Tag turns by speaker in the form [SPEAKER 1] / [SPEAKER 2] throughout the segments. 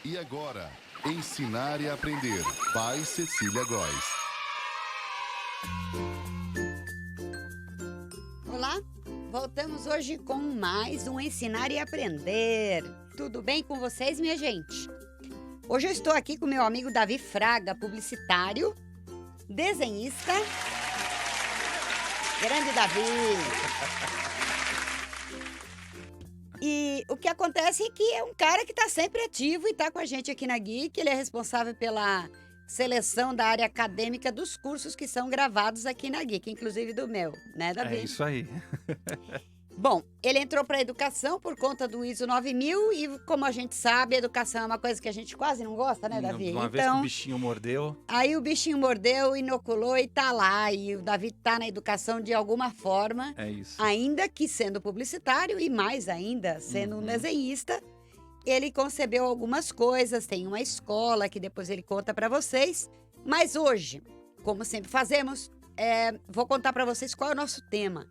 [SPEAKER 1] E agora, Ensinar e Aprender, by Cecília Góes.
[SPEAKER 2] Olá, voltamos hoje com mais um Ensinar e Aprender. Tudo bem com vocês, minha gente? Hoje eu estou aqui com meu amigo Davi Fraga, publicitário, desenhista. Grande Davi! E o que acontece é que é um cara que está sempre ativo e está com a gente aqui na Geek. Ele é responsável pela seleção da área acadêmica dos cursos que são gravados aqui na Geek, inclusive do meu, né, Davi?
[SPEAKER 3] É isso aí.
[SPEAKER 2] Bom, ele entrou para a educação por conta do ISO 9000 e, como a gente sabe, a educação é uma coisa que a gente quase não gosta, né, Davi?
[SPEAKER 3] Uma vez que o bichinho mordeu.
[SPEAKER 2] Aí o bichinho mordeu, inoculou e tá lá. E o Davi tá na educação de alguma forma,
[SPEAKER 3] É isso.
[SPEAKER 2] ainda que sendo publicitário e mais ainda sendo um desenhista. Ele concebeu algumas coisas, tem uma escola que depois ele conta para vocês. Mas hoje, como sempre fazemos, vou contar para vocês qual é o nosso tema.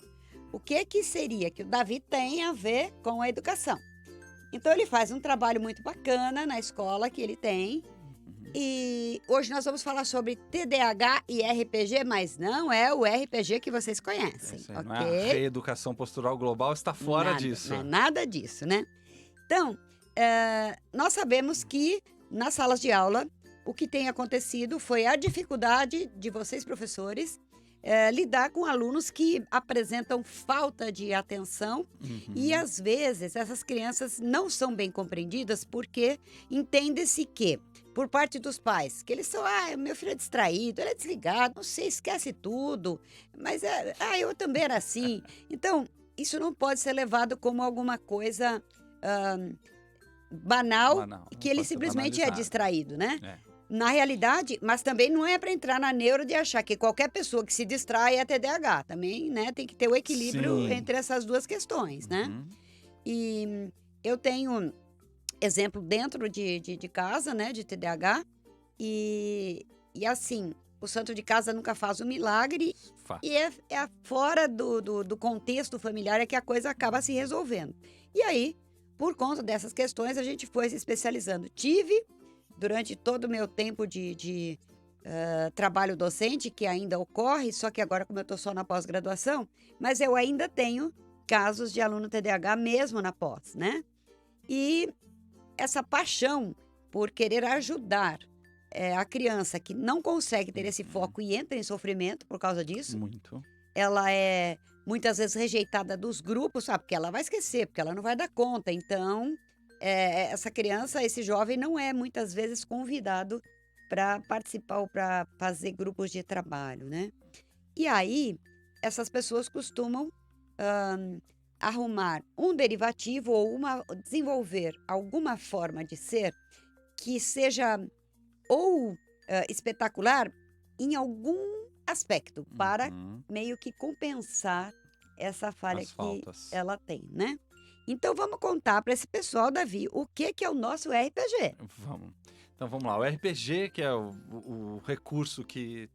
[SPEAKER 2] O que seria que o Davi tem a ver com a educação? Então ele faz um trabalho muito bacana na escola que ele tem. E hoje nós vamos falar sobre TDAH e RPG, mas não é o RPG que vocês conhecem,
[SPEAKER 3] Isso aí,
[SPEAKER 2] ok?
[SPEAKER 3] não é a reeducação postural global, está fora
[SPEAKER 2] Nada,
[SPEAKER 3] disso.
[SPEAKER 2] Não é nada disso, né? Então, nós sabemos que nas salas de aula, o que tem acontecido foi a dificuldade de vocês, professores, lidar com alunos que apresentam falta de atenção e, às vezes, essas crianças não são bem compreendidas porque entende-se que, por parte dos pais, que eles são, meu filho é distraído, ele é desligado, não sei, esquece tudo, mas eu também era assim. Então, isso não pode ser levado como alguma coisa banal, que ele simplesmente é distraído, né? Na realidade, mas também não é para entrar na neura de achar que qualquer pessoa que se distrai é TDAH. Também, né, tem que ter o equilíbrio entre essas duas questões, né? E eu tenho exemplo dentro de casa, né, de TDAH. E assim, o santo de casa nunca faz um milagre.
[SPEAKER 3] Fato.
[SPEAKER 2] E é fora do contexto familiar é que a coisa acaba se resolvendo. E aí, por conta dessas questões, a gente foi se especializando. Durante todo o meu tempo de trabalho docente, que ainda ocorre, só que agora como eu estou só na pós-graduação, mas eu ainda tenho casos de aluno TDAH mesmo na pós, né? E essa paixão por querer ajudar a criança que não consegue ter esse foco e entra em sofrimento por causa disso,
[SPEAKER 3] Muito.
[SPEAKER 2] ela é muitas vezes rejeitada dos grupos, sabe? Porque ela vai esquecer, porque ela não vai dar conta. Então, essa criança, esse jovem não é muitas vezes convidado para participar ou para fazer grupos de trabalho, né? E aí, essas pessoas costumam arrumar um derivativo ou desenvolver alguma forma de ser que seja ou espetacular em algum aspecto para meio que compensar essa falha
[SPEAKER 3] As
[SPEAKER 2] que
[SPEAKER 3] faltas.
[SPEAKER 2] ela tem, né? Então vamos contar para esse pessoal, Davi, o que é o nosso RPG.
[SPEAKER 3] Vamos. Então vamos lá. O RPG, que é o recurso que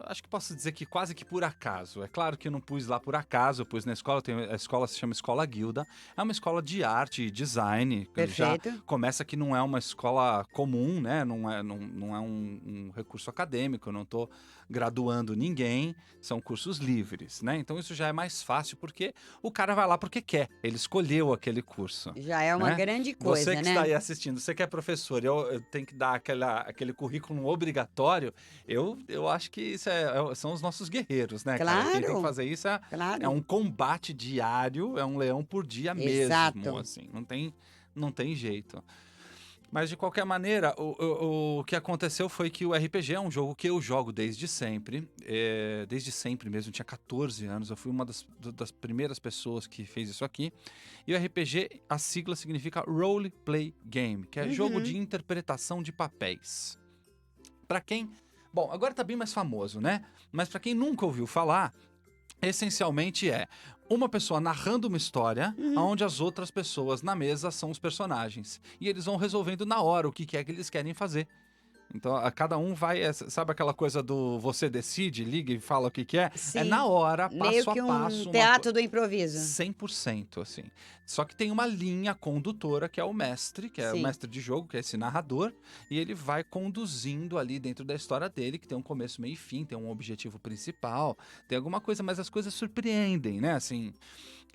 [SPEAKER 3] acho que posso dizer que quase que por acaso. É claro que eu não pus lá por acaso, eu pus na escola, a escola se chama Escola Guilda. É uma escola de arte e design.
[SPEAKER 2] Perfeito.
[SPEAKER 3] Já começa que não é uma escola comum, né? Não é um recurso acadêmico, eu não estou graduando ninguém, são cursos livres, né? Então isso já é mais fácil, porque o cara vai lá porque quer, ele escolheu aquele curso.
[SPEAKER 2] Já é uma
[SPEAKER 3] né?
[SPEAKER 2] grande coisa,
[SPEAKER 3] Você que
[SPEAKER 2] né?
[SPEAKER 3] está aí assistindo, você que é professor, eu tenho que dar aquele currículo obrigatório, eu acho que isso são os nossos guerreiros, né, cara? Quem tem que
[SPEAKER 2] Claro,
[SPEAKER 3] fazer isso é
[SPEAKER 2] claro.
[SPEAKER 3] um combate diário, é um leão por dia
[SPEAKER 2] Exato.
[SPEAKER 3] mesmo, assim, não tem jeito. Mas, de qualquer maneira, o que aconteceu foi que o RPG é um jogo que eu jogo desde sempre. Desde sempre mesmo, eu tinha 14 anos. Eu fui uma das primeiras pessoas que fez isso aqui. E o RPG, a sigla significa Role Play Game, que é jogo de interpretação de papéis. Pra quem... Bom, agora tá bem mais famoso, né? Mas pra quem nunca ouviu falar... Essencialmente uma pessoa narrando uma história onde as outras pessoas na mesa são os personagens. E eles vão resolvendo na hora o que é que eles querem fazer. Então, cada um vai, sabe aquela coisa do você decide, liga e fala o que que é?
[SPEAKER 2] Sim.
[SPEAKER 3] É na hora,
[SPEAKER 2] Meio
[SPEAKER 3] passo
[SPEAKER 2] que
[SPEAKER 3] a
[SPEAKER 2] um
[SPEAKER 3] passo.
[SPEAKER 2] teatro do improviso.
[SPEAKER 3] 100%, assim. Só que tem uma linha condutora, que é o mestre, que é o
[SPEAKER 2] Sim.
[SPEAKER 3] mestre de jogo, que é esse narrador, e ele vai conduzindo ali dentro da história dele, que tem um começo, meio e fim, tem um objetivo principal, tem alguma coisa, mas as coisas surpreendem, né? Assim,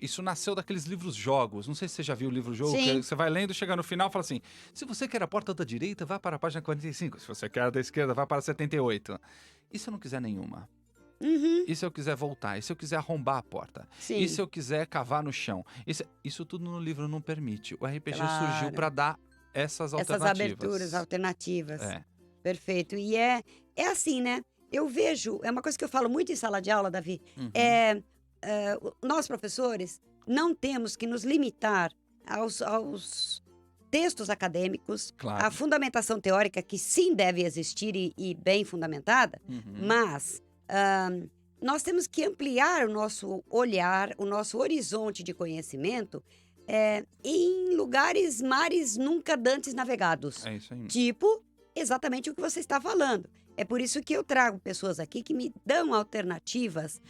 [SPEAKER 3] isso nasceu daqueles livros-jogos. Não sei se você já viu o livro-jogo,
[SPEAKER 2] Sim.
[SPEAKER 3] que você vai lendo, chega no final e fala assim: se você quer a porta da direita, vá para a página 45. Se você quer a da esquerda, vá para a 78. E se eu não quiser nenhuma?
[SPEAKER 2] Uhum.
[SPEAKER 3] E se eu quiser voltar? E se eu quiser arrombar a porta?
[SPEAKER 2] Sim.
[SPEAKER 3] E se eu quiser cavar no chão? Isso tudo no livro não permite. O RPG surgiu
[SPEAKER 2] Claro.
[SPEAKER 3] para dar essas
[SPEAKER 2] Essas
[SPEAKER 3] alternativas.
[SPEAKER 2] aberturas alternativas.
[SPEAKER 3] É.
[SPEAKER 2] Perfeito. E é assim, né? Eu vejo, é uma coisa que eu falo muito em sala de aula, Davi.
[SPEAKER 3] Uhum.
[SPEAKER 2] Nós, professores, não temos que nos limitar aos textos acadêmicos,
[SPEAKER 3] Claro.
[SPEAKER 2] à fundamentação teórica, que sim deve existir e bem fundamentada,
[SPEAKER 3] Uhum.
[SPEAKER 2] mas nós temos que ampliar o nosso olhar, o nosso horizonte de conhecimento em lugares, mares nunca dantes navegados.
[SPEAKER 3] É isso aí.
[SPEAKER 2] Tipo, exatamente o que você está falando. É por isso que eu trago pessoas aqui que me dão alternativas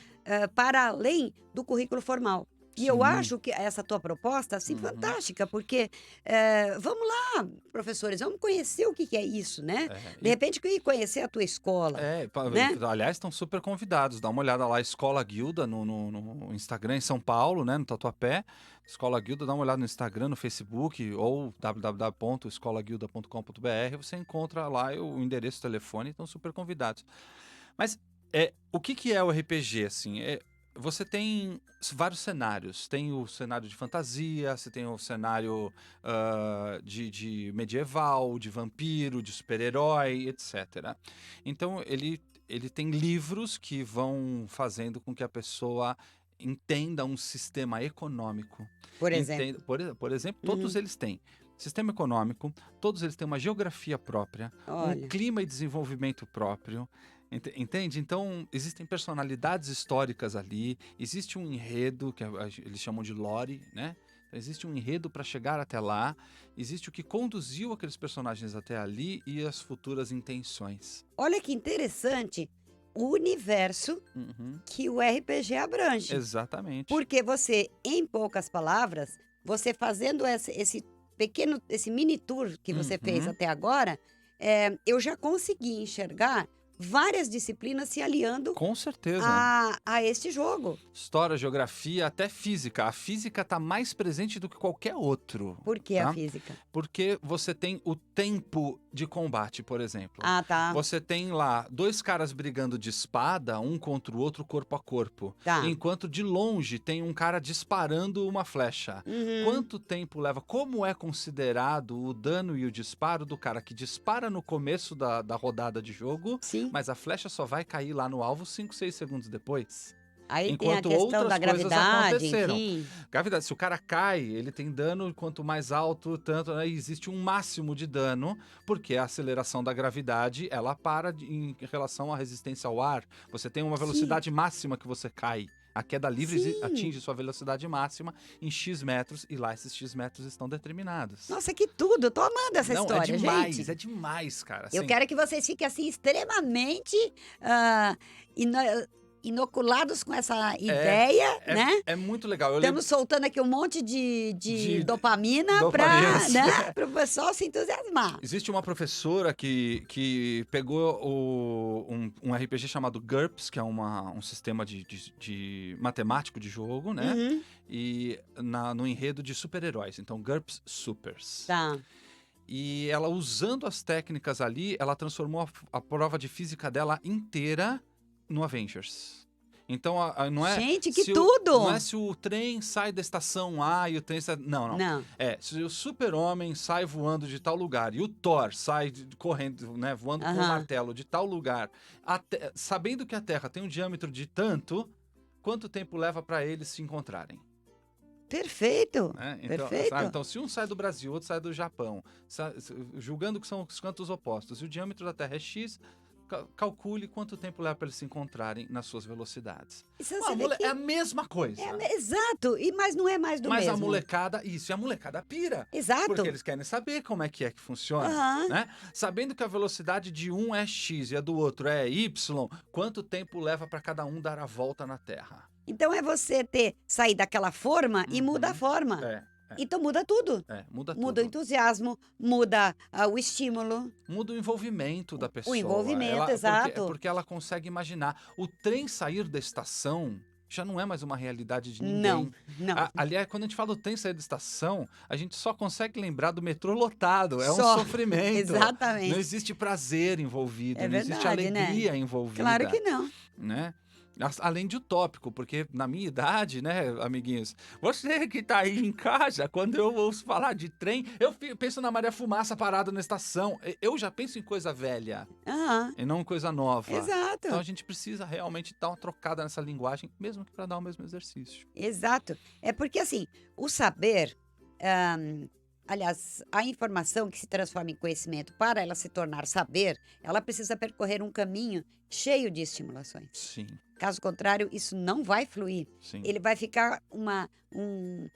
[SPEAKER 2] para além do currículo formal. E eu
[SPEAKER 3] Sim.
[SPEAKER 2] acho que essa tua proposta, assim,
[SPEAKER 3] Uhum.
[SPEAKER 2] fantástica, porque vamos lá, professores, vamos conhecer o que é isso, né?
[SPEAKER 3] É,
[SPEAKER 2] De repente, conhecer a tua escola. né?
[SPEAKER 3] Aliás, estão super convidados. Dá uma olhada lá, Escola Guilda, no Instagram, em São Paulo, né? No Tatuapé. Escola Guilda, dá uma olhada no Instagram, no Facebook, ou www.escolaguilda.com.br. Você encontra lá o endereço, o telefone, estão super convidados. Mas o que é o RPG, assim? Você tem vários cenários. Tem o cenário de fantasia, você tem o cenário de medieval, de vampiro, de super-herói, etc. Então, ele tem livros que vão fazendo com que a pessoa entenda um sistema econômico.
[SPEAKER 2] Por exemplo.
[SPEAKER 3] Por exemplo, todos eles têm sistema econômico, todos eles têm uma geografia própria,
[SPEAKER 2] Olha.
[SPEAKER 3] um clima e desenvolvimento próprio. Entende? Então, existem personalidades históricas ali, existe um enredo, que eles chamam de lore, né? Então, existe um enredo para chegar até lá, existe o que conduziu aqueles personagens até ali e as futuras intenções.
[SPEAKER 2] Olha que interessante o universo
[SPEAKER 3] Uhum.
[SPEAKER 2] que o RPG abrange.
[SPEAKER 3] Exatamente.
[SPEAKER 2] Porque você, em poucas palavras, você fazendo esse mini tour que você fez
[SPEAKER 3] Uhum.
[SPEAKER 2] até agora, eu já consegui enxergar várias disciplinas se aliando
[SPEAKER 3] Com certeza.
[SPEAKER 2] a este jogo.
[SPEAKER 3] História, geografia, até física. A física está mais presente do que qualquer outro.
[SPEAKER 2] Por que
[SPEAKER 3] tá?
[SPEAKER 2] a física?
[SPEAKER 3] Porque você tem o tempo de combate, por exemplo.
[SPEAKER 2] Ah, tá.
[SPEAKER 3] Você tem lá 2 caras brigando de espada, um contra o outro, corpo a corpo.
[SPEAKER 2] Tá.
[SPEAKER 3] Enquanto de longe tem um cara disparando uma flecha.
[SPEAKER 2] Uhum.
[SPEAKER 3] Quanto tempo leva? Como é considerado o dano e o disparo do cara que dispara no começo da rodada de jogo,
[SPEAKER 2] Sim.
[SPEAKER 3] mas a flecha só vai cair lá no alvo 5, 6 segundos depois?
[SPEAKER 2] Aí
[SPEAKER 3] Enquanto
[SPEAKER 2] tem a questão
[SPEAKER 3] outras
[SPEAKER 2] da
[SPEAKER 3] coisas
[SPEAKER 2] gravidade,
[SPEAKER 3] aconteceram.
[SPEAKER 2] enfim.
[SPEAKER 3] Gravidade, se o cara cai, ele tem dano, quanto mais alto, tanto, né, existe um máximo de dano, porque a aceleração da gravidade, ela para em relação à resistência ao ar. Você tem uma velocidade máxima que você cai. A queda livre
[SPEAKER 2] Sim.
[SPEAKER 3] atinge sua velocidade máxima em X metros, e lá esses X metros estão determinados.
[SPEAKER 2] Nossa, que tudo! Eu tô amando essa
[SPEAKER 3] Não,
[SPEAKER 2] história,
[SPEAKER 3] é demais,
[SPEAKER 2] gente.
[SPEAKER 3] é demais, cara.
[SPEAKER 2] Eu
[SPEAKER 3] assim.
[SPEAKER 2] quero que vocês fiquem assim extremamente inoculados com essa ideia, né?
[SPEAKER 3] É muito legal. Eu
[SPEAKER 2] Estamos soltando aqui um monte de dopamina
[SPEAKER 3] dopaminas.
[SPEAKER 2] para o pessoal se entusiasmar.
[SPEAKER 3] Existe uma professora que pegou um RPG chamado GURPS, que é um sistema de matemático de jogo, né?
[SPEAKER 2] Uhum.
[SPEAKER 3] E no enredo de super-heróis. Então, GURPS Supers.
[SPEAKER 2] Tá.
[SPEAKER 3] E ela, usando as técnicas ali, ela transformou a prova de física dela inteira no Avengers. Então, não é...
[SPEAKER 2] Gente, que
[SPEAKER 3] se
[SPEAKER 2] tudo!
[SPEAKER 3] Não é se o trem sai da estação A e o trem sai... Não.
[SPEAKER 2] Não.
[SPEAKER 3] Se o super-homem sai voando de tal lugar e o Thor sai correndo, né, voando com o
[SPEAKER 2] Aham.
[SPEAKER 3] martelo de tal lugar, sabendo que a Terra tem um diâmetro de tanto, quanto tempo leva para eles se encontrarem?
[SPEAKER 2] Perfeito.
[SPEAKER 3] Né? Então,
[SPEAKER 2] Perfeito.
[SPEAKER 3] então, se um sai do Brasil, outro sai do Japão, julgando que são os cantos opostos, e o diâmetro da Terra é X, calcule quanto tempo leva para eles se encontrarem nas suas velocidades.
[SPEAKER 2] Isso você vê que
[SPEAKER 3] É a mesma coisa.
[SPEAKER 2] exato, mas não é mais do
[SPEAKER 3] Mas
[SPEAKER 2] mesmo.
[SPEAKER 3] a molecada, isso, e a molecada pira.
[SPEAKER 2] Exato.
[SPEAKER 3] Porque eles querem saber como é que funciona,
[SPEAKER 2] Aham.
[SPEAKER 3] né? Sabendo que a velocidade de um é x e a do outro é y, quanto tempo leva para cada um dar a volta na Terra?
[SPEAKER 2] Então é você sair daquela forma e muda a forma. Então muda tudo.
[SPEAKER 3] Muda tudo.
[SPEAKER 2] Muda o entusiasmo, muda o estímulo.
[SPEAKER 3] Muda o envolvimento da pessoa.
[SPEAKER 2] O envolvimento, exato.
[SPEAKER 3] Porque ela consegue imaginar. O trem sair da estação já não é mais uma realidade de ninguém.
[SPEAKER 2] Não.
[SPEAKER 3] Aliás, quando a gente fala do trem sair da estação, a gente só consegue lembrar do metrô lotado. É
[SPEAKER 2] Só.
[SPEAKER 3] um sofrimento.
[SPEAKER 2] Exatamente.
[SPEAKER 3] Não existe prazer envolvido,
[SPEAKER 2] É
[SPEAKER 3] não existe
[SPEAKER 2] verdade,
[SPEAKER 3] alegria
[SPEAKER 2] né?
[SPEAKER 3] envolvida.
[SPEAKER 2] Claro que não.
[SPEAKER 3] Né? Além de utópico, porque na minha idade, né, amiguinhos, você que tá aí em casa, quando eu ouço falar de trem, eu penso na Maria Fumaça parada na estação. Eu já penso em coisa velha
[SPEAKER 2] Aham.
[SPEAKER 3] e não em coisa nova.
[SPEAKER 2] Exato.
[SPEAKER 3] Então a gente precisa realmente dar uma trocada nessa linguagem, mesmo que para dar o mesmo exercício.
[SPEAKER 2] Exato. É porque, assim, o saber, aliás, a informação que se transforma em conhecimento, para ela se tornar saber, ela precisa percorrer um caminho cheio de estimulações.
[SPEAKER 3] Sim,
[SPEAKER 2] Caso contrário, isso não vai fluir.
[SPEAKER 3] sim.
[SPEAKER 2] Ele vai ficar um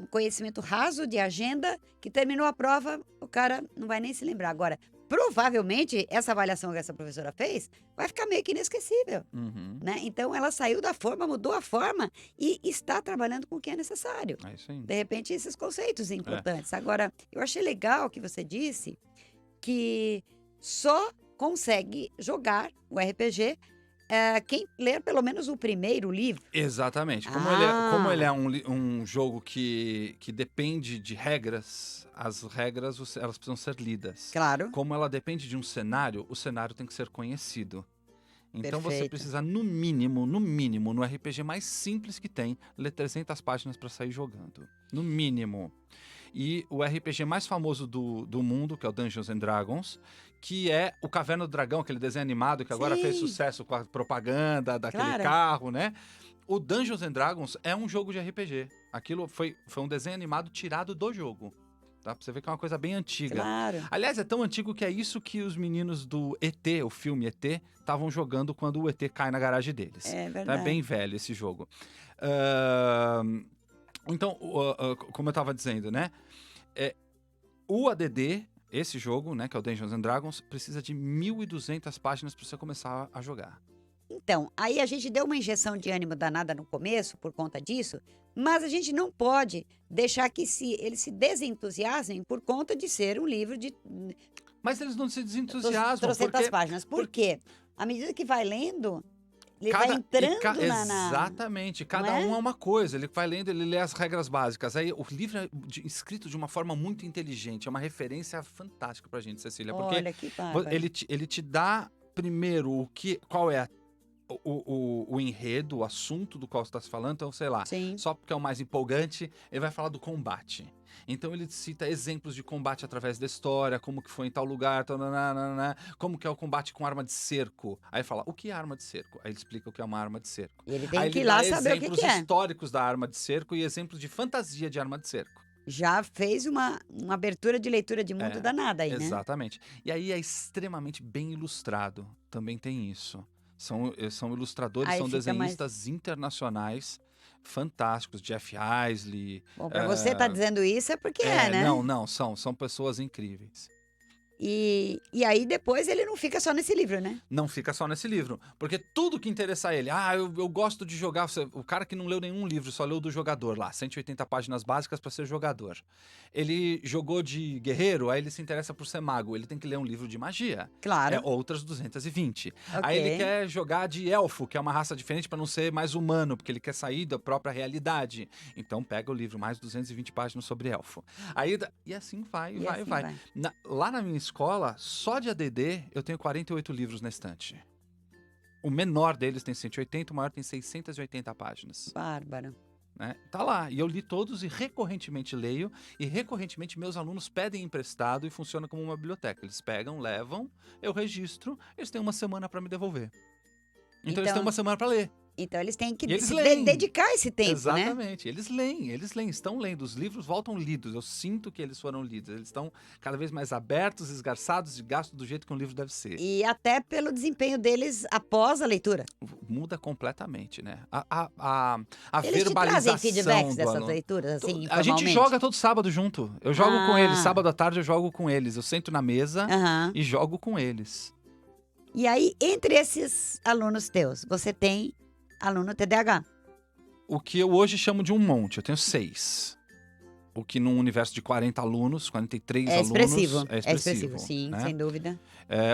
[SPEAKER 2] conhecimento raso de agenda que terminou a prova, o cara não vai nem se lembrar. Agora, provavelmente, essa avaliação que essa professora fez vai ficar meio que inesquecível.
[SPEAKER 3] Uhum.
[SPEAKER 2] Né? Então, ela saiu da forma, mudou a forma e está trabalhando com o que é necessário.
[SPEAKER 3] É isso aí.
[SPEAKER 2] De repente, esses conceitos importantes. Agora, eu achei legal que você disse que só consegue jogar o RPG quem ler pelo menos o primeiro livro.
[SPEAKER 3] Exatamente. Como ele é um jogo que depende de regras, as regras elas precisam ser lidas.
[SPEAKER 2] Claro.
[SPEAKER 3] Como ela depende de um cenário, o cenário tem que ser conhecido. Então você
[SPEAKER 2] Perfeito.
[SPEAKER 3] precisa, no mínimo, no RPG mais simples que tem, ler 300 páginas para sair jogando. No mínimo. E o RPG mais famoso do mundo, que é o Dungeons and Dragons, que é o Caverna do Dragão, aquele desenho animado que agora
[SPEAKER 2] Sim.
[SPEAKER 3] fez sucesso com a propaganda daquele
[SPEAKER 2] Claro.
[SPEAKER 3] carro, né? O Dungeons and Dragons é um jogo de RPG. Aquilo foi um desenho animado tirado do jogo. Tá? Pra você ver que é uma coisa bem antiga.
[SPEAKER 2] Claro.
[SPEAKER 3] Aliás, é tão antigo que é isso que os meninos do ET, o filme ET, estavam jogando quando o ET cai na garagem deles.
[SPEAKER 2] É
[SPEAKER 3] Então,
[SPEAKER 2] verdade.
[SPEAKER 3] é bem velho esse jogo. Então, como eu estava dizendo, né? O ADD, esse jogo, né, que é o Dungeons and Dragons, precisa de 1.200 páginas para você começar a jogar.
[SPEAKER 2] Então, aí a gente deu uma injeção de ânimo danada no começo por conta disso, mas a gente não pode deixar que eles se desentusiasmem por conta de ser um livro de
[SPEAKER 3] Mas eles não se desentusiasmam,
[SPEAKER 2] trocentas
[SPEAKER 3] porque...
[SPEAKER 2] páginas. Por quê? À medida que vai lendo, ele vai entrando na...
[SPEAKER 3] Exatamente, cada
[SPEAKER 2] Não é?
[SPEAKER 3] um é uma coisa. Ele vai lendo, ele lê as regras básicas. Aí o livro é escrito de uma forma muito inteligente, é uma referência fantástica pra gente, Cecília. Porque
[SPEAKER 2] Olha, que bárbaro.
[SPEAKER 3] ele te dá primeiro qual é o enredo, o assunto do qual você está se falando. Então, sei lá,
[SPEAKER 2] Sim.
[SPEAKER 3] só porque é o mais empolgante, ele vai falar do combate. Então ele cita exemplos de combate através da história, como que foi em tal lugar, como que é o combate com arma de cerco. Aí fala, o que é arma de cerco? Aí ele explica o que é uma arma de cerco.
[SPEAKER 2] E ele tem
[SPEAKER 3] Aí
[SPEAKER 2] que ir
[SPEAKER 3] ele
[SPEAKER 2] lá
[SPEAKER 3] dá
[SPEAKER 2] saber o que
[SPEAKER 3] exemplos
[SPEAKER 2] que é.
[SPEAKER 3] históricos da arma de cerco e exemplos de fantasia de arma de cerco.
[SPEAKER 2] Já fez uma abertura de leitura de mundo
[SPEAKER 3] É,
[SPEAKER 2] danada aí, né?
[SPEAKER 3] Exatamente. E aí é extremamente bem ilustrado. Também tem isso. São ilustradores,
[SPEAKER 2] Aí
[SPEAKER 3] são
[SPEAKER 2] fica
[SPEAKER 3] desenhistas internacionais fantásticos, Jeff Isley.
[SPEAKER 2] Bom, pra você estar dizendo isso é porque né?
[SPEAKER 3] Não, são pessoas incríveis.
[SPEAKER 2] E aí depois ele não fica só nesse livro, né?
[SPEAKER 3] Não fica só nesse livro, porque tudo que interessa a ele, eu gosto de jogar, o cara que não leu nenhum livro, só leu do jogador lá, 180 páginas básicas para ser jogador. Ele jogou de guerreiro, aí ele se interessa por ser mago, ele tem que ler um livro de magia.
[SPEAKER 2] Claro.
[SPEAKER 3] Outras 220.
[SPEAKER 2] Ok.
[SPEAKER 3] Aí ele quer jogar de elfo, que é uma raça diferente para não ser mais humano, porque ele quer sair da própria realidade. Então pega o livro, mais 220 páginas sobre elfo. Aí, e assim vai. Lá na minha escola, só de ADD, eu tenho 48 livros na estante. O menor deles tem 180, o maior tem 680 páginas.
[SPEAKER 2] Bárbaro.
[SPEAKER 3] Né? Tá lá, e eu li todos e recorrentemente leio, e recorrentemente meus alunos pedem emprestado e funciona como uma biblioteca. Eles pegam, levam, eu registro, eles têm uma semana para me devolver. Então eles têm uma semana para ler.
[SPEAKER 2] Então eles têm que
[SPEAKER 3] E eles
[SPEAKER 2] se
[SPEAKER 3] leem.
[SPEAKER 2] dedicar esse tempo, né?
[SPEAKER 3] Exatamente. Eles leem, estão lendo. Os livros voltam lidos. Eu sinto que eles foram lidos. Eles estão cada vez mais abertos, esgarçados e gastos do jeito que um livro deve ser.
[SPEAKER 2] E até pelo desempenho deles após a leitura.
[SPEAKER 3] Muda completamente, né? A
[SPEAKER 2] Eles te trazem
[SPEAKER 3] verbalização
[SPEAKER 2] feedbacks
[SPEAKER 3] do
[SPEAKER 2] dessas
[SPEAKER 3] aluno.
[SPEAKER 2] leituras, assim,
[SPEAKER 3] A gente
[SPEAKER 2] informalmente?
[SPEAKER 3] joga todo sábado junto. Eu jogo com eles.
[SPEAKER 2] Ah.
[SPEAKER 3] Sábado à tarde eu jogo com eles. Eu sento na mesa
[SPEAKER 2] Aham.
[SPEAKER 3] e jogo com eles.
[SPEAKER 2] E aí, entre esses alunos teus, você tem aluno TDAH.
[SPEAKER 3] O que eu hoje chamo de um monte. Eu tenho 6. O que num universo de 40 alunos, 43
[SPEAKER 2] É
[SPEAKER 3] alunos...
[SPEAKER 2] expressivo.
[SPEAKER 3] É expressivo,
[SPEAKER 2] Sim,
[SPEAKER 3] né?
[SPEAKER 2] sem dúvida.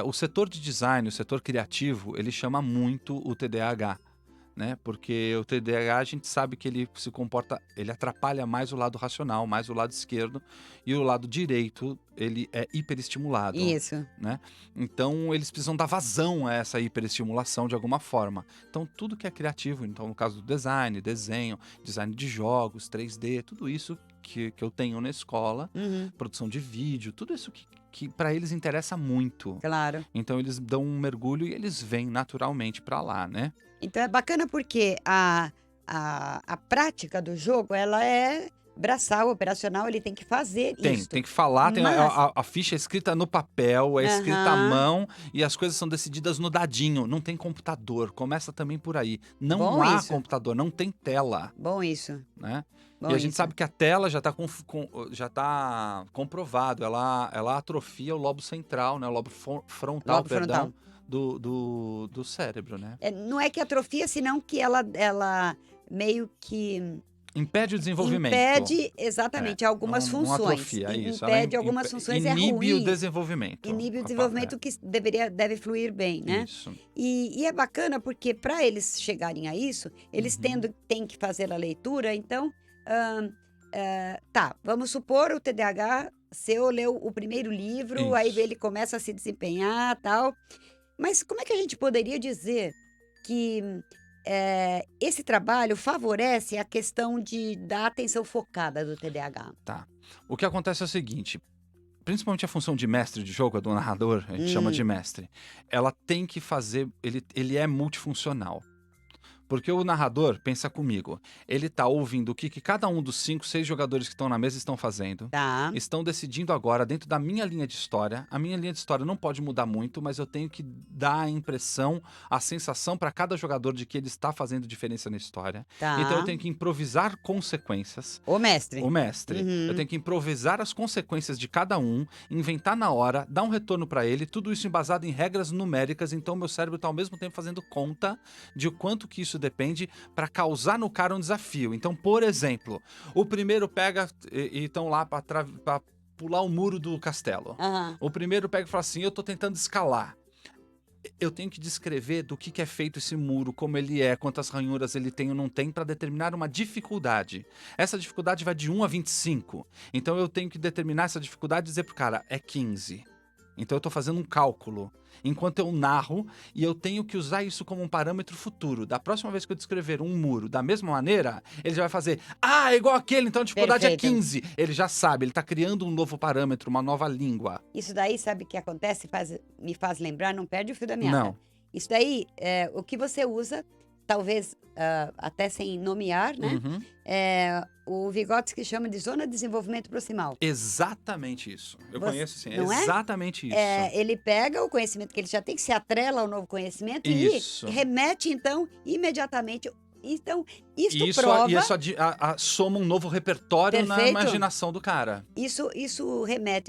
[SPEAKER 3] O setor de design, o setor criativo, ele chama muito o TDAH, né? Porque o TDAH a gente sabe que ele se comporta, ele atrapalha mais o lado racional, mais o lado esquerdo, e o lado direito, ele é hiperestimulado.
[SPEAKER 2] Isso.
[SPEAKER 3] Né? Então eles precisam dar vazão a essa hiperestimulação de alguma forma. Então tudo que é criativo, então no caso do design, desenho, design de jogos, 3D, tudo isso que eu tenho na escola,
[SPEAKER 2] Uhum,
[SPEAKER 3] produção de vídeo, tudo isso que para eles interessa muito.
[SPEAKER 2] claro.
[SPEAKER 3] Então eles dão um mergulho e eles vêm naturalmente para lá, né?
[SPEAKER 2] Então é bacana porque a prática do jogo, ela é braçal, operacional, ele tem que fazer isso.
[SPEAKER 3] Tem que falar, tem
[SPEAKER 2] Mas-
[SPEAKER 3] a ficha é escrita no papel, é escrita à
[SPEAKER 2] Aham.
[SPEAKER 3] mão e as coisas são decididas no dadinho. Não tem computador, começa também por aí. Não
[SPEAKER 2] Bom
[SPEAKER 3] há
[SPEAKER 2] isso.
[SPEAKER 3] computador, não tem tela,
[SPEAKER 2] Bom isso.
[SPEAKER 3] né?
[SPEAKER 2] Bom
[SPEAKER 3] E a gente
[SPEAKER 2] isso.
[SPEAKER 3] sabe que a tela já tá comprovado, ela atrofia o lobo central, né? O lobo frontal,
[SPEAKER 2] Lobo
[SPEAKER 3] perdão,
[SPEAKER 2] frontal.
[SPEAKER 3] do cérebro, né?
[SPEAKER 2] Não é que atrofia, senão que ela meio que
[SPEAKER 3] Impede o desenvolvimento.
[SPEAKER 2] impede exatamente algumas
[SPEAKER 3] não
[SPEAKER 2] funções.
[SPEAKER 3] atrofia, isso. Ela
[SPEAKER 2] Impede algumas funções, é
[SPEAKER 3] inibe o
[SPEAKER 2] ruim.
[SPEAKER 3] desenvolvimento.
[SPEAKER 2] Inibe o
[SPEAKER 3] Opa,
[SPEAKER 2] desenvolvimento que deve fluir bem, né?
[SPEAKER 3] Isso.
[SPEAKER 2] E é bacana porque para eles chegarem a isso, eles
[SPEAKER 3] Uhum.
[SPEAKER 2] têm que fazer a leitura. Então, tá, vamos supor o TDAH, seu leu o primeiro livro, aí
[SPEAKER 3] Isso.
[SPEAKER 2] ele começa a se desempenhar, tal. Mas como é que a gente poderia dizer que esse trabalho favorece a questão da atenção focada do TDAH?
[SPEAKER 3] Tá. O que acontece é o seguinte, principalmente a função de mestre de jogo, a do narrador, a gente chama de mestre, ela tem que fazer, ele é multifuncional. Porque o narrador, pensa comigo, ele tá ouvindo o que cada um dos 5, 6 jogadores que estão na mesa estão fazendo.
[SPEAKER 2] Tá.
[SPEAKER 3] Estão decidindo agora dentro da minha linha de história. A minha linha de história não pode mudar muito, mas eu tenho que dar a impressão, a sensação para cada jogador de que ele está fazendo diferença na história.
[SPEAKER 2] Tá.
[SPEAKER 3] Então eu tenho que improvisar consequências.
[SPEAKER 2] O mestre.
[SPEAKER 3] O mestre.
[SPEAKER 2] Uhum.
[SPEAKER 3] Eu tenho que improvisar as consequências de cada um, inventar na hora, dar um retorno para ele, tudo isso embasado em regras numéricas, então meu cérebro está ao mesmo tempo fazendo conta de o quanto que isso depende para causar no cara um desafio. Então, por exemplo, o primeiro pega e estão lá para pular o muro do castelo.
[SPEAKER 2] Aham.
[SPEAKER 3] O primeiro pega e fala assim, eu tô tentando escalar. Eu tenho que descrever do que é feito esse muro, como ele é, quantas ranhuras ele tem ou não tem, para determinar uma dificuldade. Essa dificuldade vai de 1 a 25. Então eu tenho que determinar essa dificuldade e dizer pro cara, é 15. Então eu estou fazendo um cálculo, enquanto eu narro, e eu tenho que usar isso como um parâmetro futuro. Da próxima vez que eu descrever um muro da mesma maneira, ele já vai fazer, é igual aquele, então a dificuldade
[SPEAKER 2] Perfeito.
[SPEAKER 3] é 15. Ele já sabe, ele está criando um novo parâmetro, uma nova língua.
[SPEAKER 2] Isso daí, sabe o que acontece? Me faz lembrar, não perde o fio da meada.
[SPEAKER 3] Não.
[SPEAKER 2] Isso daí, o que você usa, talvez até sem nomear, né?
[SPEAKER 3] Uhum.
[SPEAKER 2] O Vygotsky chama de zona de desenvolvimento proximal.
[SPEAKER 3] Exatamente isso. Eu conheço sim,
[SPEAKER 2] não é?
[SPEAKER 3] exatamente isso.
[SPEAKER 2] Ele pega o conhecimento que ele já tem, que se atrela ao novo conhecimento
[SPEAKER 3] Isso.
[SPEAKER 2] e remete, então, imediatamente. Então, isto
[SPEAKER 3] E isso,
[SPEAKER 2] prova...
[SPEAKER 3] e isso soma um novo repertório na
[SPEAKER 2] Perfeito.
[SPEAKER 3] imaginação do cara.
[SPEAKER 2] Isso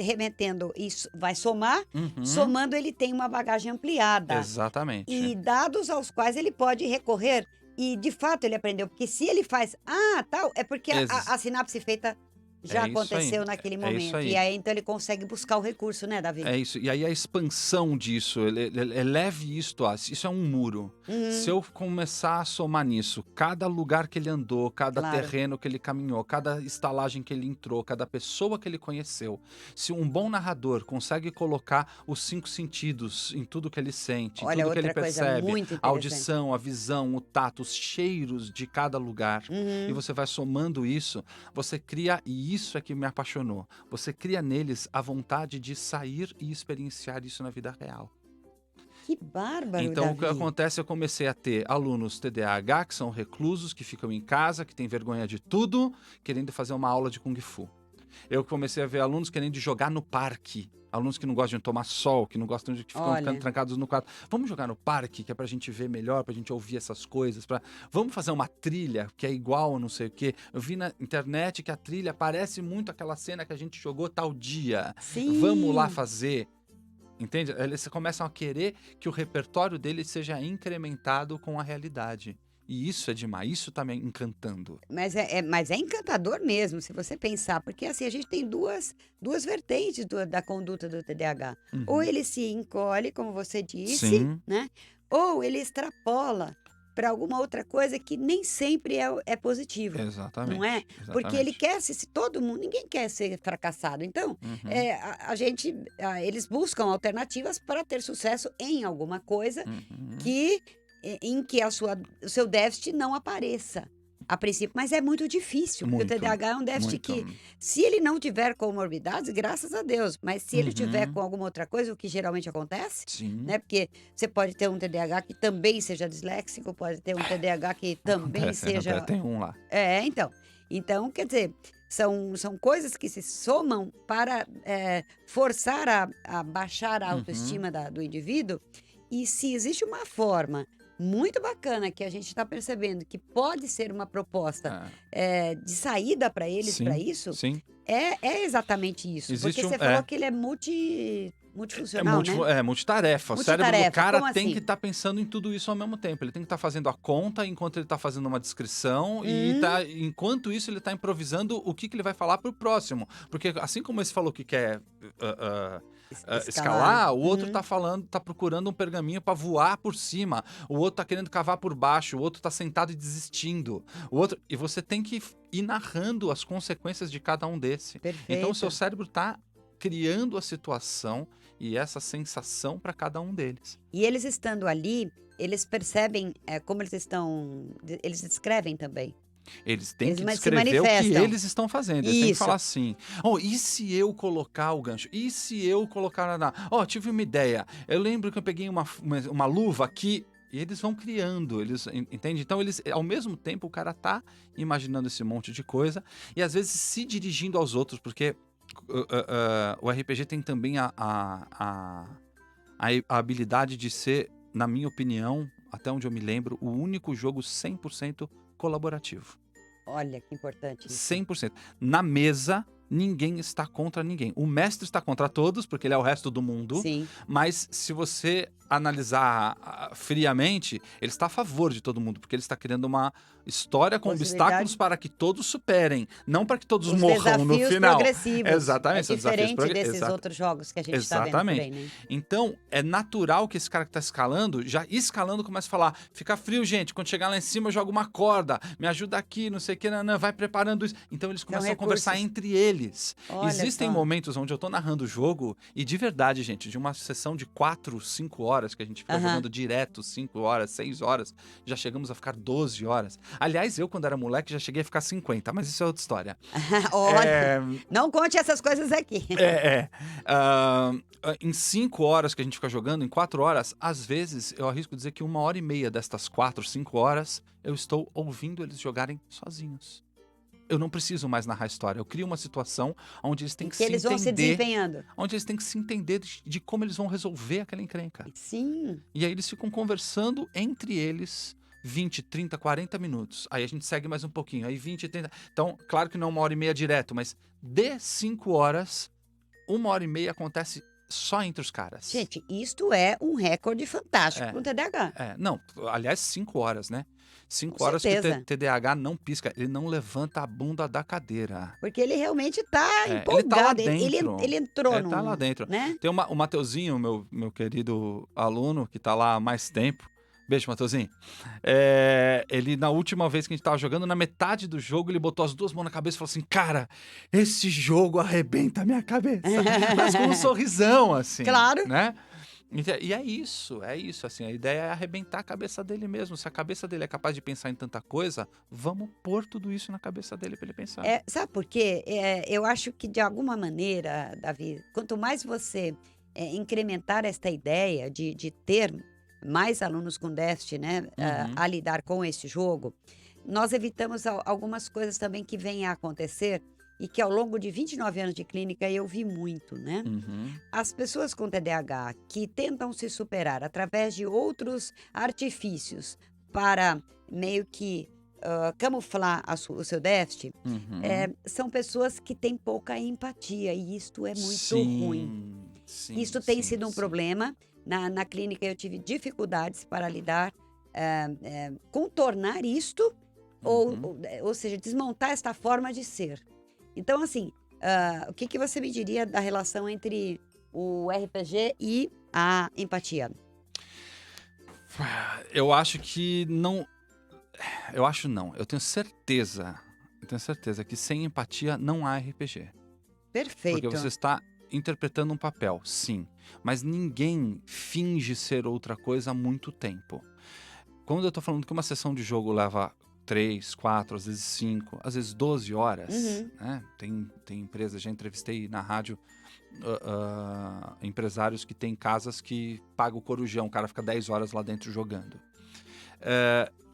[SPEAKER 2] remetendo, isso vai somar.
[SPEAKER 3] Uhum.
[SPEAKER 2] Somando, ele tem uma bagagem ampliada.
[SPEAKER 3] Exatamente.
[SPEAKER 2] E dados aos quais ele pode recorrer. E, de fato, ele aprendeu. Porque se ele faz, tal, é porque a sinapse feita já
[SPEAKER 3] É isso
[SPEAKER 2] aconteceu
[SPEAKER 3] aí.
[SPEAKER 2] naquele
[SPEAKER 3] É
[SPEAKER 2] momento.
[SPEAKER 3] isso aí.
[SPEAKER 2] E aí, então, ele consegue buscar o recurso, né, Davi?
[SPEAKER 3] É isso. E aí a expansão disso, eleve isto isso é um muro.
[SPEAKER 2] Uhum.
[SPEAKER 3] Se eu começar a somar nisso, cada lugar que ele andou, cada
[SPEAKER 2] Claro.
[SPEAKER 3] terreno que ele caminhou, cada estalagem que ele entrou, cada pessoa que ele conheceu, se um bom narrador consegue colocar os 5 sentidos em tudo que ele sente,
[SPEAKER 2] Olha,
[SPEAKER 3] tudo que ele
[SPEAKER 2] outra coisa
[SPEAKER 3] percebe,
[SPEAKER 2] muito
[SPEAKER 3] a
[SPEAKER 2] interessante.
[SPEAKER 3] audição, a visão, o tato, os cheiros de cada lugar,
[SPEAKER 2] Uhum.
[SPEAKER 3] e você vai somando isso, você cria, e isso é que me apaixonou, você cria neles a vontade de sair e experienciar isso na vida real.
[SPEAKER 2] Que bárbaro,
[SPEAKER 3] Então, o que
[SPEAKER 2] Davi.
[SPEAKER 3] acontece, eu comecei a ter alunos TDAH, que são reclusos, que ficam em casa, que têm vergonha de tudo, querendo fazer uma aula de Kung Fu. Eu comecei a ver alunos querendo jogar no parque. Alunos que não gostam de tomar sol, que não gostam de que ficam
[SPEAKER 2] Olha.
[SPEAKER 3] ficando trancados no quarto. Vamos jogar no parque, que é pra gente ver melhor, pra gente ouvir essas coisas. Vamos fazer uma trilha que é igual a não sei o quê. Eu vi na internet que a trilha parece muito aquela cena que a gente jogou tal dia.
[SPEAKER 2] Sim.
[SPEAKER 3] Vamos lá fazer. Entende? Eles começam a querer que o repertório deles seja incrementado com a realidade. E isso é demais, isso tá me encantando.
[SPEAKER 2] Mas é encantador mesmo, se você pensar, porque assim, a gente tem duas vertentes da conduta do TDAH. Ou
[SPEAKER 3] Uhum.
[SPEAKER 2] ele se encolhe, como você disse,
[SPEAKER 3] Sim.
[SPEAKER 2] né? Ou ele extrapola para alguma outra coisa que nem sempre é positivo.
[SPEAKER 3] Exatamente.
[SPEAKER 2] Não é? Porque ele
[SPEAKER 3] Exatamente.
[SPEAKER 2] quer se todo mundo, ninguém quer ser fracassado. Então,
[SPEAKER 3] Uhum.
[SPEAKER 2] eles buscam alternativas para ter sucesso em alguma coisa
[SPEAKER 3] Uhum.
[SPEAKER 2] em que o seu déficit não apareça a princípio. Mas é muito difícil, porque
[SPEAKER 3] Muito,
[SPEAKER 2] o TDAH é um déficit
[SPEAKER 3] muito.
[SPEAKER 2] que, se ele não tiver comorbidades, graças a Deus, mas se ele tiver
[SPEAKER 3] Uhum.
[SPEAKER 2] com alguma outra coisa, o que geralmente acontece,
[SPEAKER 3] Sim.
[SPEAKER 2] né? Porque você pode ter um TDAH que também seja disléxico, pode ter um TDAH que também
[SPEAKER 3] Acontece.
[SPEAKER 2] seja.
[SPEAKER 3] Tem um lá.
[SPEAKER 2] Então. Então, quer dizer, são coisas que se somam para forçar a baixar a
[SPEAKER 3] Uhum.
[SPEAKER 2] autoestima do indivíduo. E se existe uma forma muito bacana que a gente está percebendo que pode ser uma proposta de saída para eles para
[SPEAKER 3] Sim.
[SPEAKER 2] isso,
[SPEAKER 3] Sim.
[SPEAKER 2] é exatamente isso.
[SPEAKER 3] Existe
[SPEAKER 2] Porque você falou que ele é multifuncional, né?
[SPEAKER 3] Multitarefa. O cérebro do
[SPEAKER 2] Multitarefa,
[SPEAKER 3] cara
[SPEAKER 2] como
[SPEAKER 3] tem
[SPEAKER 2] assim?
[SPEAKER 3] que estar pensando em tudo isso ao mesmo tempo. Ele tem que estar fazendo a conta enquanto ele está fazendo uma descrição enquanto isso ele está improvisando o que ele vai falar pro próximo. Porque assim como esse falou que quer escalar, o outro
[SPEAKER 2] Uhum.
[SPEAKER 3] tá falando, tá procurando um pergaminho para voar por cima. O outro tá querendo cavar por baixo, o outro tá sentado e desistindo. E você tem que ir narrando as consequências de cada um desse. Então o seu
[SPEAKER 2] Perfeito.
[SPEAKER 3] cérebro tá criando a situação e essa sensação para cada um deles.
[SPEAKER 2] E eles estando ali, eles percebem como eles estão. Eles descrevem também.
[SPEAKER 3] Eles têm
[SPEAKER 2] Eles
[SPEAKER 3] que
[SPEAKER 2] se
[SPEAKER 3] descrever o que
[SPEAKER 2] manifestam.
[SPEAKER 3] eles estão fazendo. Eles têm que
[SPEAKER 2] Isso.
[SPEAKER 3] falar assim: e se eu colocar o gancho? E se eu colocar tive uma ideia. Eu lembro que eu peguei uma luva aqui. E eles vão criando, entende? Então, ao mesmo tempo, o cara tá imaginando esse monte de coisa e às vezes se dirigindo aos outros, porque o RPG tem também a habilidade de ser, na minha opinião, até onde eu me lembro, o único jogo 100% colaborativo.
[SPEAKER 2] Olha que importante isso.
[SPEAKER 3] 100%. Na mesa, ninguém está contra ninguém. O mestre está contra todos, porque ele é o resto do mundo.
[SPEAKER 2] Sim.
[SPEAKER 3] Mas se você analisar friamente, ele está a favor de todo mundo, porque ele está criando uma história com
[SPEAKER 2] Possibilidade.
[SPEAKER 3] obstáculos para que todos superem, não para que todos
[SPEAKER 2] Os
[SPEAKER 3] morram no
[SPEAKER 2] desafios
[SPEAKER 3] final.
[SPEAKER 2] progressivos.
[SPEAKER 3] Exatamente, são
[SPEAKER 2] É
[SPEAKER 3] desafios
[SPEAKER 2] diferente desses outros jogos que a gente está vendo por aí, né?
[SPEAKER 3] Então, é natural que esse cara que está escalando, já escalando, comece a falar: fica frio, gente, quando chegar lá em cima eu jogo uma corda, me ajuda aqui, não sei o que, vai preparando isso. Então eles começam a conversar entre eles.
[SPEAKER 2] Olha
[SPEAKER 3] Existem
[SPEAKER 2] só.
[SPEAKER 3] momentos onde eu tô narrando o jogo e de verdade, gente, de uma sessão de 4, 5 horas que a gente fica jogando direto, 5 horas, 6 horas, já chegamos a ficar 12 horas. Aliás, eu quando era moleque já cheguei a ficar 50, mas isso é outra história.
[SPEAKER 2] Olha, não conte essas coisas aqui.
[SPEAKER 3] Em 5 horas que a gente fica jogando, em 4 horas, às vezes eu arrisco dizer que 1h30 destas 4, 5 horas, eu estou ouvindo eles jogarem sozinhos. Eu não preciso mais narrar a história. Eu crio uma situação onde eles têm que se
[SPEAKER 2] eles vão se
[SPEAKER 3] entender.
[SPEAKER 2] desempenhando.
[SPEAKER 3] Onde eles têm que se entender de como eles vão resolver aquela encrenca.
[SPEAKER 2] Sim.
[SPEAKER 3] E aí eles ficam conversando entre eles 20, 30, 40 minutos. Aí a gente segue mais um pouquinho. Aí 20, 30. Então, claro que não 1h30 direto, mas de 5 horas, 1h30 acontece só entre os caras.
[SPEAKER 2] Gente, isto é um recorde fantástico para um TDAH.
[SPEAKER 3] Não, aliás, 5 horas, né? 5
[SPEAKER 2] Com
[SPEAKER 3] horas
[SPEAKER 2] certeza.
[SPEAKER 3] que o TDAH não pisca, ele não levanta a bunda da cadeira.
[SPEAKER 2] Porque ele realmente está
[SPEAKER 3] Ele
[SPEAKER 2] empolgado.
[SPEAKER 3] tá lá dentro.
[SPEAKER 2] Ele entrou
[SPEAKER 3] Ele tá lá dentro.
[SPEAKER 2] né?
[SPEAKER 3] Tem o Mateuzinho, meu querido aluno, que tá lá há mais tempo. Beijo, Mateuzinho. Ele, na última vez que a gente tava jogando, na metade do jogo, ele botou as 2 mãos na cabeça e falou assim: cara, esse jogo arrebenta a minha cabeça. Mas com um sorrisão, assim.
[SPEAKER 2] Claro.
[SPEAKER 3] Né? E é isso, assim, a ideia é arrebentar a cabeça dele mesmo. Se a cabeça dele é capaz de pensar em tanta coisa, vamos pôr tudo isso na cabeça dele para ele pensar.
[SPEAKER 2] Sabe por quê? Eu acho que, de alguma maneira, Davi, quanto mais você incrementar esta ideia de ter mais alunos com déficit, né, a lidar com esse jogo, nós evitamos algumas coisas também que vêm a acontecer e que ao longo de 29 anos de clínica eu vi muito, né?
[SPEAKER 3] Uhum.
[SPEAKER 2] As pessoas com TDAH que tentam se superar através de outros artifícios para meio que camuflar o seu déficit,
[SPEAKER 3] Uhum.
[SPEAKER 2] são pessoas que têm pouca empatia e isto é muito ruim.
[SPEAKER 3] Sim,
[SPEAKER 2] Isso tem
[SPEAKER 3] sim,
[SPEAKER 2] sido um
[SPEAKER 3] sim.
[SPEAKER 2] problema. Na clínica eu tive dificuldades para lidar, contornar isto,
[SPEAKER 3] Uhum.
[SPEAKER 2] ou seja, desmontar esta forma de ser. Então, assim, o que você me diria da relação entre o RPG e a empatia?
[SPEAKER 3] Eu acho que não. Eu acho não. Eu tenho certeza. Eu tenho certeza que sem empatia não há RPG. Porque você
[SPEAKER 2] Perfeito.
[SPEAKER 3] está interpretando um papel, sim. Mas ninguém finge ser outra coisa há muito tempo. Quando eu tô falando que uma sessão de jogo leva 3, 4, às vezes 5, às vezes 12 horas,
[SPEAKER 2] Uhum.
[SPEAKER 3] né? Tem empresas, já entrevistei na rádio empresários que têm casas que pagam o corujão, o cara fica 10 horas lá dentro jogando.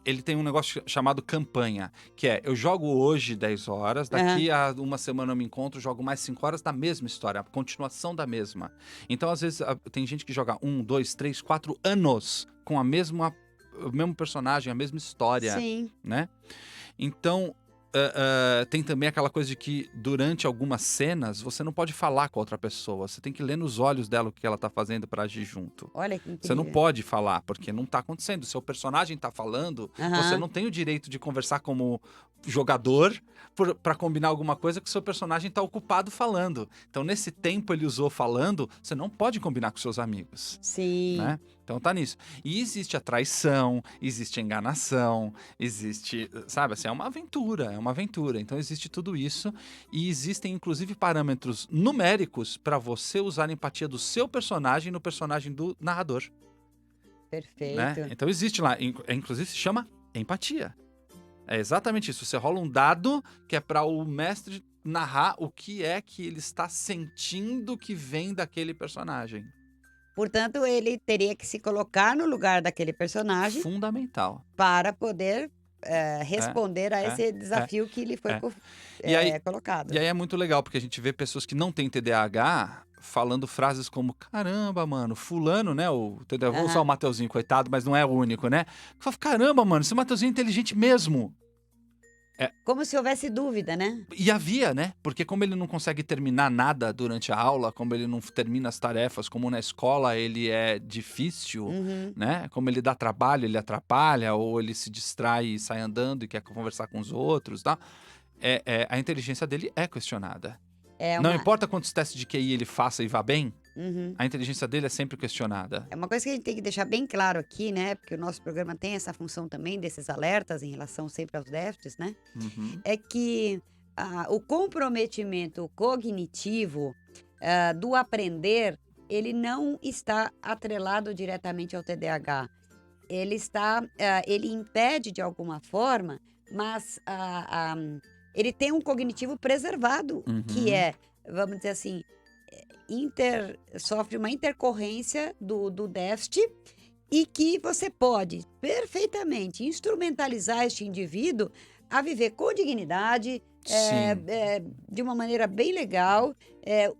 [SPEAKER 3] Ele tem um negócio chamado campanha, que é, eu jogo hoje 10 horas,
[SPEAKER 2] Aham.
[SPEAKER 3] daqui a uma semana eu me encontro, jogo mais 5 horas da mesma história, a continuação da mesma. Então, às vezes, tem gente que joga 1, 2, 3, 4 anos com o mesmo personagem, a mesma história,
[SPEAKER 2] Sim.
[SPEAKER 3] né? Então, tem também aquela coisa de que durante algumas cenas você não pode falar com a outra pessoa, você tem que ler nos olhos dela o que ela tá fazendo para agir junto.
[SPEAKER 2] Olha que
[SPEAKER 3] Você não
[SPEAKER 2] incrível.
[SPEAKER 3] pode falar, porque não tá acontecendo. Seu personagem tá falando, você
[SPEAKER 2] Aham.
[SPEAKER 3] não tem o direito de conversar como jogador pra combinar alguma coisa que o seu personagem tá ocupado falando. Então, nesse tempo ele usou falando, você não pode combinar com seus amigos,
[SPEAKER 2] Sim.
[SPEAKER 3] né? Então tá nisso. E existe a traição, existe a enganação, existe, sabe, assim, é uma aventura, é uma aventura. Então existe tudo isso e existem inclusive parâmetros numéricos para você usar a empatia do seu personagem no personagem do narrador, né?
[SPEAKER 2] Perfeito.
[SPEAKER 3] Então existe lá, inclusive se chama empatia. É exatamente isso. Você rola um dado que é para o mestre narrar o que é que ele está sentindo que vem daquele personagem.
[SPEAKER 2] Portanto, ele teria que se colocar no lugar daquele personagem
[SPEAKER 3] Fundamental.
[SPEAKER 2] para poder,
[SPEAKER 3] É,
[SPEAKER 2] responder a
[SPEAKER 3] é,
[SPEAKER 2] esse
[SPEAKER 3] é,
[SPEAKER 2] desafio que lhe foi
[SPEAKER 3] é. E aí,
[SPEAKER 2] colocado.
[SPEAKER 3] e aí é muito legal, porque a gente vê pessoas que não têm TDAH falando frases como: caramba, mano, fulano, né? Vou usar o
[SPEAKER 2] Aham.
[SPEAKER 3] Mateuzinho, coitado, mas não é o único, né? Fala, caramba, mano, esse Mateuzinho é inteligente mesmo. É,
[SPEAKER 2] Como se houvesse dúvida, né?
[SPEAKER 3] e havia, né? Porque como ele não consegue terminar nada durante a aula, como ele não termina as tarefas, como na escola ele é difícil,
[SPEAKER 2] Uhum.
[SPEAKER 3] né? Como ele dá trabalho, ele atrapalha, ou ele se distrai e sai andando e quer conversar com os outros, tá? A inteligência dele é questionada.
[SPEAKER 2] É
[SPEAKER 3] Não
[SPEAKER 2] uma
[SPEAKER 3] importa quantos testes de QI ele faça e vá bem,
[SPEAKER 2] uhum.
[SPEAKER 3] a inteligência dele é sempre questionada.
[SPEAKER 2] É uma coisa que a gente tem que deixar bem claro aqui, né, porque o nosso programa tem essa função também desses alertas em relação sempre aos déficits, né,
[SPEAKER 3] Uhum.
[SPEAKER 2] é que, o comprometimento cognitivo, do aprender, ele não está atrelado diretamente ao TDAH. Ele impede de alguma forma, mas ele tem um cognitivo preservado, que
[SPEAKER 3] Uhum.
[SPEAKER 2] é, vamos dizer assim, sofre uma intercorrência do déficit e que você pode perfeitamente instrumentalizar este indivíduo a viver com dignidade,
[SPEAKER 3] Sim.
[SPEAKER 2] de uma maneira bem legal,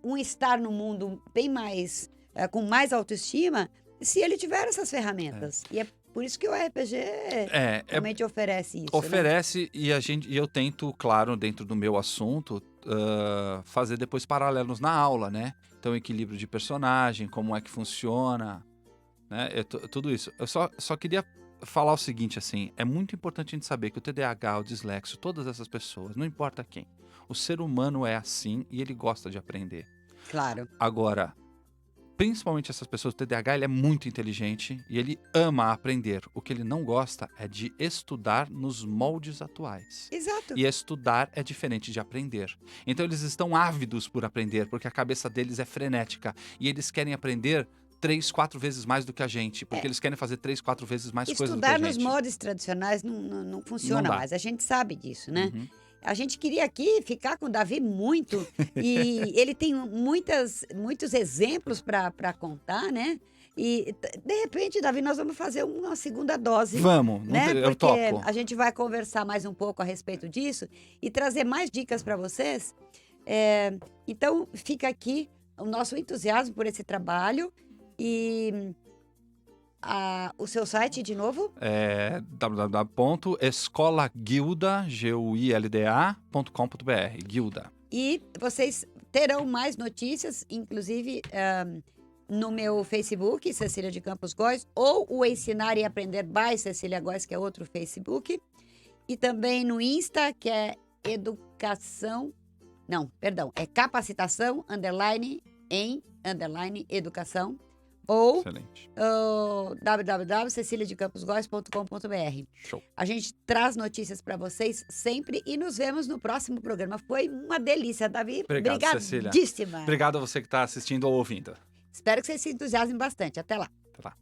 [SPEAKER 2] um estar no mundo bem mais, com mais autoestima, se ele tiver essas
[SPEAKER 3] É.
[SPEAKER 2] ferramentas. E é por isso que o RPG
[SPEAKER 3] É,
[SPEAKER 2] realmente oferece isso, né?
[SPEAKER 3] oferece e eu tento, claro, dentro do meu assunto, fazer depois paralelos na aula, né? Então, equilíbrio de personagem, como é que funciona, né? Tudo isso. Eu só queria falar o seguinte, assim, é muito importante a gente saber que o TDAH, o dislexo, todas essas pessoas, não importa quem, o ser humano é assim e ele gosta de aprender.
[SPEAKER 2] Claro.
[SPEAKER 3] Agora, principalmente essas pessoas, o TDAH ele é muito inteligente e ele ama aprender. O que ele não gosta é de estudar nos moldes atuais.
[SPEAKER 2] Exato.
[SPEAKER 3] E estudar é diferente de aprender. Então eles estão ávidos por aprender, porque a cabeça deles é frenética. E eles querem aprender 3, 4 vezes mais do que a gente, porque
[SPEAKER 2] É.
[SPEAKER 3] eles querem fazer 3, 4 vezes mais coisas do que a
[SPEAKER 2] Estudar nos
[SPEAKER 3] gente.
[SPEAKER 2] moldes tradicionais não
[SPEAKER 3] Não
[SPEAKER 2] funciona
[SPEAKER 3] dá.
[SPEAKER 2] mais, a gente sabe disso, né?
[SPEAKER 3] Uhum.
[SPEAKER 2] A gente queria aqui ficar com o Davi muito, e ele tem muitos exemplos para contar, né? E, de repente, Davi, nós vamos fazer uma segunda dose.
[SPEAKER 3] Vamos,
[SPEAKER 2] Né?
[SPEAKER 3] eu
[SPEAKER 2] Porque
[SPEAKER 3] topo.
[SPEAKER 2] a gente vai conversar mais um pouco a respeito disso e trazer mais dicas para vocês. Então, fica aqui o nosso entusiasmo por esse trabalho e o seu site de novo?
[SPEAKER 3] É www.escolagilda.com.br, Guilda.
[SPEAKER 2] E vocês terão mais notícias, inclusive no meu Facebook, Cecília de Campos Góes, ou o Ensinar e Aprender by Cecília Góes, que é outro Facebook. E também no Insta, que é capacitação, _educação. Ou
[SPEAKER 3] Excelente.
[SPEAKER 2] www.ceciliadecamposgoes.com.br.
[SPEAKER 3] Show.
[SPEAKER 2] A gente traz notícias para vocês sempre e nos vemos no próximo programa. Foi uma delícia, Davi.
[SPEAKER 3] Obrigado, Cecília.
[SPEAKER 2] Obrigadíssima.
[SPEAKER 3] Obrigado a você que está assistindo ou ouvindo.
[SPEAKER 2] Espero que vocês se entusiasmem bastante. Até lá.
[SPEAKER 3] Até lá.